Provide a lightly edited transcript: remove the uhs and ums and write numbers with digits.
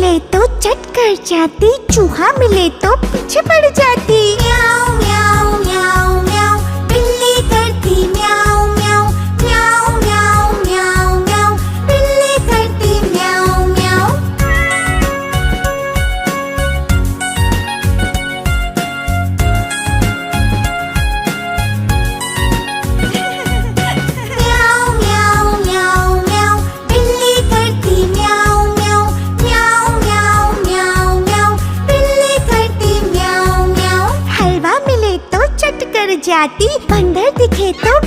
मिले तो चट कर जाती, चूहा मिले तो पीछे पड़ जाती। म्याऊ म्याऊ म्याऊ म्याऊ, बिल्ली करती म्याऊ म्याऊ, म्याऊ म्याऊ म्याऊ म्याऊ, बिल्ली करती म्याऊ म्याऊ। म्याऊ म्याऊ म्याऊ म्याऊ, बिल्ली करती म्याऊ म्याऊ, म्याऊ म्याऊ म्याऊ म्याऊ, बिल्ली करती म्याऊ म्याऊ। हलवा मिले तो चट कर जाती, बंदर दिखे तो